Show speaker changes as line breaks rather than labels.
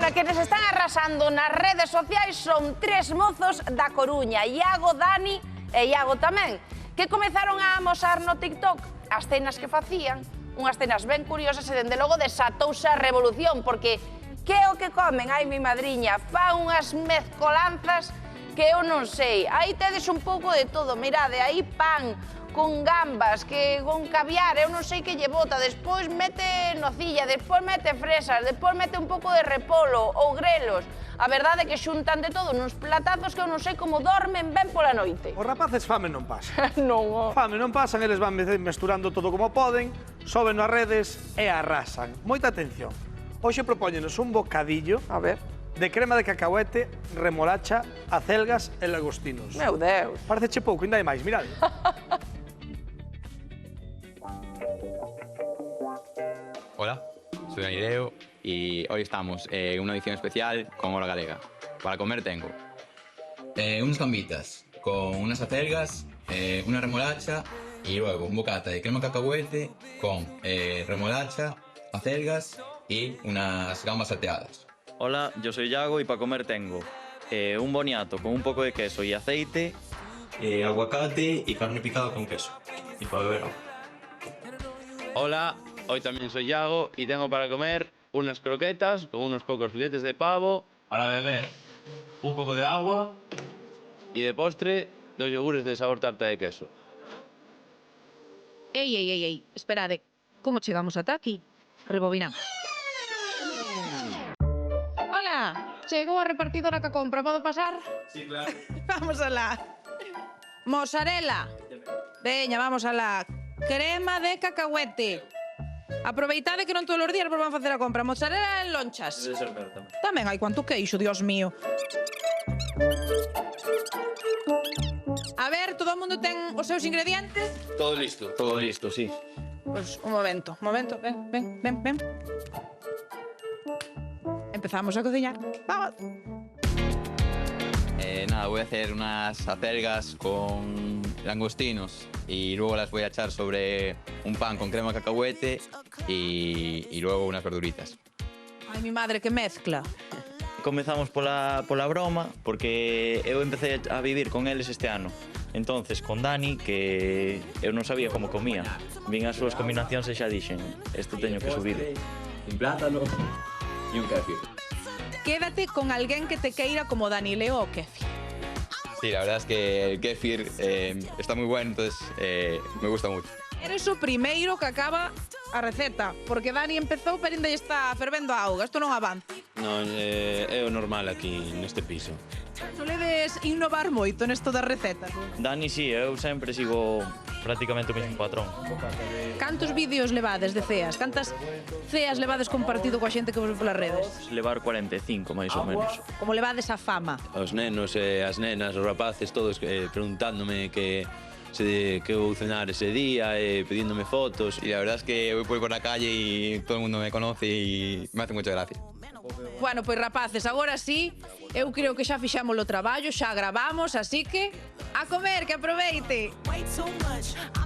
que quienes están arrasando nas redes sociais son tres mozos da Coruña, Iago, Dani e Iago tamén, que comezaron a amosar no TikTok as cenas que facían, unhas cenas ben curiosas e, dende logo, desatouse a revolución, porque que é o que comen? Ai, mi madriña, fan unhas mezcolanzas que eu non sei. Aí tedes un pouco de todo, mirade, aí pan con gambas, que con caviar, eu non sei que lle bota, despois mete nocilla, despois mete fresas, despois mete un pouco de repolo ou grelos. A verdade é que xuntan de todo nuns platazos que eu non sei como dormen ben pola noite.
Os rapaces fame non pasan.
Non,
Fame non pasan, eles van mesturando todo como poden, soben nas redes e arrasan. Moita atención. Hoxe propóñenos un bocadillo
a ver.
de crema de cacahuete, remolacha, acelgas e lagostinos.
Meu Deus.
Pareceche pouco, ainda hai máis, mirade.
Hola, soy Dani Leo y hoy estamos en una edición especial con Hora Galega. Para comer tengo unas gambitas con unas acelgas, una remolacha y luego un bocata de crema cacahuete con remolacha, acelgas y unas gambas salteadas.
Hola, yo soy Iago y para comer tengo un boniato con un poco de queso y aceite, aguacate y carne picada con queso. Y para beber agua.
Hola, hoy también soy Iago y tengo para comer unas croquetas con unos pocos filetes de pavo, para beber un poco de agua y de postre 2 yogures de sabor tarta de queso.
Ei, esperade. Como chegamos ata aquí? Rebobinamos. Hola, chegou a repartidora que compra, podo pasar?
Sí, claro.
Vamos alá. Mozzarella. Veña, vamos alá. Crema de cacahuete. Aproveitade que non todos os días vos van facer a compra. Mozzarella en lonchas.
Debe ser verde tamén.
Tamén hai cuanto queixo, Dios mío. A ver, todo o mundo ten os seus ingredientes?
Todo listo.
Todo listo, sí.
Pois un momento, ven. Empezamos a cociñar. Vamos.
Nada, voy a hacer unas acelgas con langostinos y luego las voy a echar sobre un pan con crema cacahuete y luego unas verduritas.
Ai, mi madre, que mezcla.
Comezamos pola broma, porque eu empecé a vivir con eles este ano. Entonces, con Dani, que eu non sabía como comía. Vin as súas combinacións e xa dixen, isto teño que subir.
Un plátano y un kéfir.
Quédate con alguén que te queira como Dani Leo o Kefi.
Sí, la verdad es que el kéfir está muy bueno, entonces me gusta mucho.
Eres o primeiro que acaba a receta, porque Dani empezou, pero ainda está fervendo a auga. Isto non avanza.
Non, é o normal aquí neste piso.
Soledes innovar moito nesto das recetas.
Dani, sí, eu sempre sigo prácticamente o mesmo patrón.
Cantos vídeos levades de ceas? Cantas ceas levades compartido coa xente que vos ve polas redes?
Levar 45, máis ou menos.
Como levades a fama?
Os nenos e as nenas, os rapaces, todos preguntándome que vou cenar ese día, pedíndome fotos.
Y la verdad es que voy por la calle y todo el mundo me conoce y me hace mucha gracia.
Bueno, pois rapaces, agora sí, eu creo que xa fixamos o traballo, xa gravamos, así que a comer, que aproveite.